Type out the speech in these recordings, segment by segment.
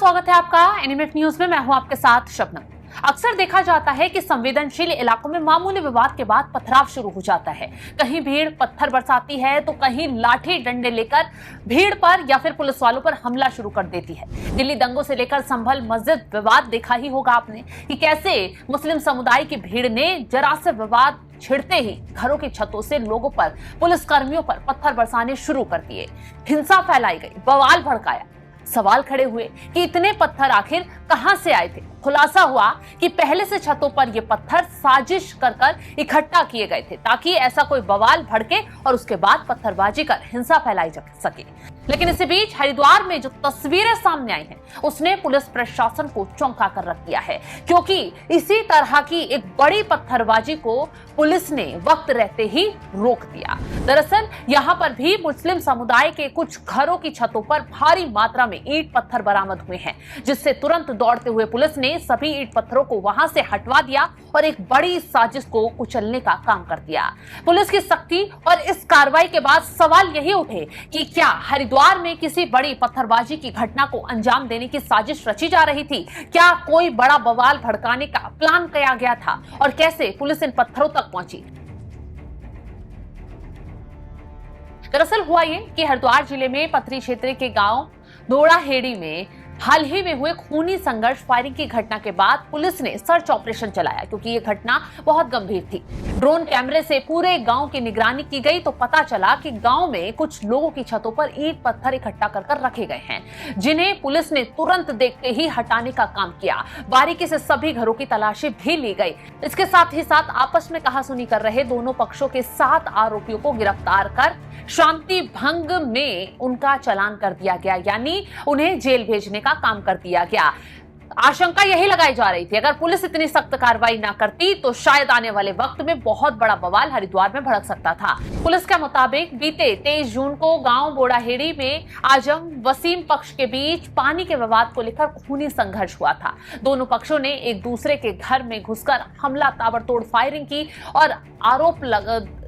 स्वागत है आपका एनएमएफ न्यूज में। मैं हूं आपके साथ शबनम। अक्सर देखा जाता है कि संवेदनशील इलाकों में मामूली विवाद के बाद पथराव शुरू हो जाता है। कहीं भीड़ पत्थर बरसाती है तो कहीं लाठी डंडे लेकर भीड़ पर या फिर पुलिस वालों पर हमला शुरू कर देती है। दिल्ली दंगों से लेकर संभल मस्जिद विवाद देखा ही होगा आपने कि कैसे मुस्लिम समुदाय की भीड़ ने जरा से विवाद छिड़ते ही घरों की छतों से लोगों पर, पुलिस कर्मियों पर पत्थर बरसाने शुरू कर दिए। हिंसा फैलाई गई, बवाल भड़काया। सवाल खड़े हुए कि इतने पत्थर आखिर कहां से आए थे। खुलासा हुआ कि पहले से छतों पर ये पत्थर साजिश कर इकट्ठा किए गए थे ताकि ऐसा कोई बवाल भड़के और उसके बाद पत्थरबाजी कर हिंसा फैलाई जा सके। लेकिन इसी बीच हरिद्वार में जो तस्वीरें सामने आई हैं उसने पुलिस प्रशासन को चौंका कर रख दिया है, क्योंकि इसी तरह की एक बड़ी पत्थरबाजी को पुलिस ने वक्त रहते ही रोक दिया। दरअसल यहां पर भी मुस्लिम समुदाय के कुछ घरों की छतों पर भारी मात्रा में ईंट पत्थर बरामद हुए हैं, जिससे तुरंत दौड़ते हुए पुलिस ने सभी ईंट पत्थरों को वहां से हटवा दिया और एक बड़ी साजिश को कुचलने का काम कर दिया। पुलिस की सख्ती और इस कार्रवाई के बाद सवाल यही उठे कि क्या हरिद्वार में किसी बड़ी पत्थरबाजी की घटना को अंजाम देने की साजिश रची जा रही थी? क्या कोई बड़ा बवाल भड़काने का प्लान किया गया था और कैसे पुलिस इन पत्थरों तक पहुंची? दरअसल हुआ ये कि हरिद्वार जिले में पथरी क्षेत्र के गांव दोड़ाहेड़ी में हाल ही में हुए खूनी संघर्ष फायरिंग की घटना के बाद पुलिस ने सर्च ऑपरेशन चलाया, क्योंकि ये घटना बहुत गंभीर थी। ड्रोन कैमरे से पूरे गांव की निगरानी की गई तो पता चला कि गांव में कुछ लोगों की छतों पर ईंट पत्थर इकट्ठा कर रखे गए हैं, जिन्हें पुलिस ने तुरंत देखते ही हटाने का काम किया। बारीकी से सभी घरों की तलाशी भी ली गई। इसके साथ ही साथ आपस में कहासुनी कर रहे दोनों पक्षों के 7 आरोपियों को गिरफ्तार कर शांति भंग में उनका चालान कर दिया गया, यानी उन्हें जेल भेजने का काम कर दिया गया। आशंका यही लगाई जा रही थी, अगर पुलिस इतनी सख्त कार्रवाई ना करती तो शायद आने वाले वक्त में बहुत बड़ा बवाल हरिद्वार में भड़क सकता था। पुलिस के मुताबिक बीते 23 जून को गांव बोड़ाहेड़ी में आजम वसीम पक्ष के बीच पानी के विवाद को लेकर खूनी संघर्ष हुआ था। दोनों पक्षों ने एक दूसरे के घर में घुसकर हमला, ताबड़तोड़ फायरिंग की और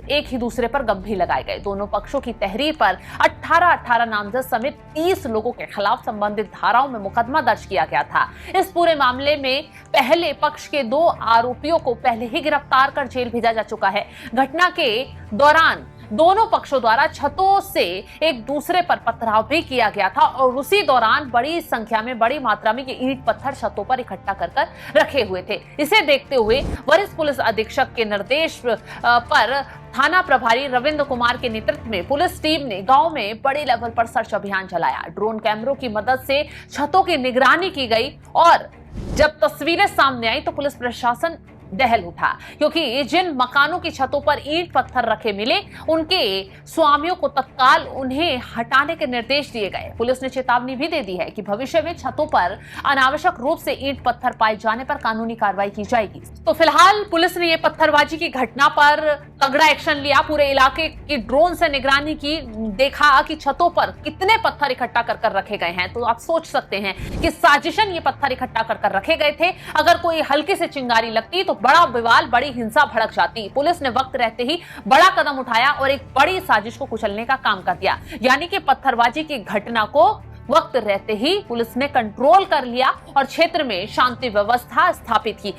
एक ही दूसरे पर गंभीर लगाए गए। दोनों पक्षों की तहरीर पर 18 नामजद समेत 30 लोगों के खिलाफ संबंधित धाराओं में मुकदमा दर्ज किया गया था। इस पूरे मामले में पहले पक्ष के 2 आरोपियों को पहले ही गिरफ्तार कर जेल भेजा जा चुका है। घटना के दौरान दोनों पक्षों द्वारा छतों से एक दूसरे पर पथराव भी किया गया था और उसी दौरान बड़ी संख्या में, बड़ी मात्रा में ये ईंट पत्थर छतों पर इकट्ठा कर रखे हुए थे। इसे देखते हुए वरिष्ठ पुलिस अधीक्षक के निर्देश पर थाना प्रभारी रविंद्र कुमार के नेतृत्व में पुलिस टीम ने गांव में बड़े लेवल पर सर्च अभियान चलाया। ड्रोन कैमरों की मदद से छतों की निगरानी की गई और जब तस्वीरें सामने आई तो पुलिस प्रशासन दहल उठा, क्योंकि जिन मकानों की छतों पर ईंट पत्थर रखे मिले उनके स्वामियों को तत्काल उन्हें हटाने के निर्देश दिए गए। पुलिस ने चेतावनी भी दे दी है कि भविष्य में छतों पर अनावश्यक रूप से ईंट पत्थर पाए जाने पर कानूनी कार्रवाई की जाएगी। तो फिलहाल पुलिस ने ये पत्थरबाजी की घटना पर तगड़ा एक्शन लिया, पूरे इलाके की ड्रोन से निगरानी की, देखा कि छतों पर कितने पत्थर इकट्ठा कर रखे गए हैं। तो आप सोच सकते हैं कि साजिशन ये पत्थर इकट्ठा कर रखे गए थे। अगर कोई हल्की से चिंगारी लगती तो बड़ा विवाद, बड़ी हिंसा भड़क जाती। पुलिस ने वक्त रहते ही बड़ा कदम उठाया और एक बड़ी साजिश को कुचलने का काम कर दिया, यानी कि पत्थरबाजी की घटना को वक्त रहते ही पुलिस ने कंट्रोल कर लिया और क्षेत्र में शांति व्यवस्था स्थापित की।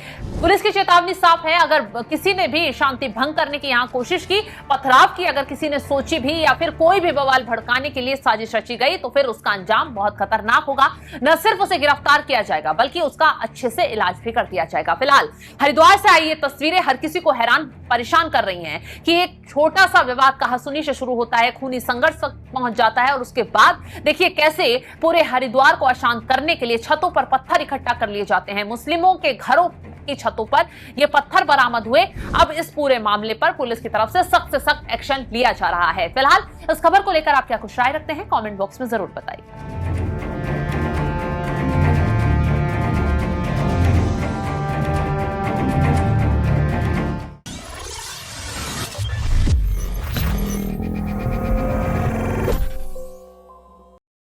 पुलिस की चेतावनी साफ है, अगर किसी ने भी शांति भंग करने की यहां कोशिश की, पथराव की अगर किसी ने सोची भी या फिर कोई भी बवाल भड़काने के लिए साजिश रची गई तो फिर उसका अंजाम बहुत खतरनाक होगा। न सिर्फ उसे गिरफ्तार किया जाएगा बल्कि उसका अच्छे से इलाज भी कर दिया जाएगा। फिलहाल हरिद्वार से आई ये तस्वीरें हर किसी को हैरान परेशान कर रही हैं कि एक छोटा सा विवाद कहासुनी से शुरू होता है, खूनी संघर्ष तक पहुंच जाता है और उसके बाद देखिए कैसे पूरे हरिद्वार को अशांत करने के लिए छतों पर पत्थर इकट्ठा कर लिए जाते हैं। मुस्लिमों के घरों की छतों पर ये पत्थर बरामद हुए। अब इस पूरे मामले पर पुलिस की तरफ से सख्त एक्शन लिया जा रहा है। फिलहाल इस खबर को लेकर आप क्या कुछ राय रखते हैं, कमेंट बॉक्स में जरूर बताइए।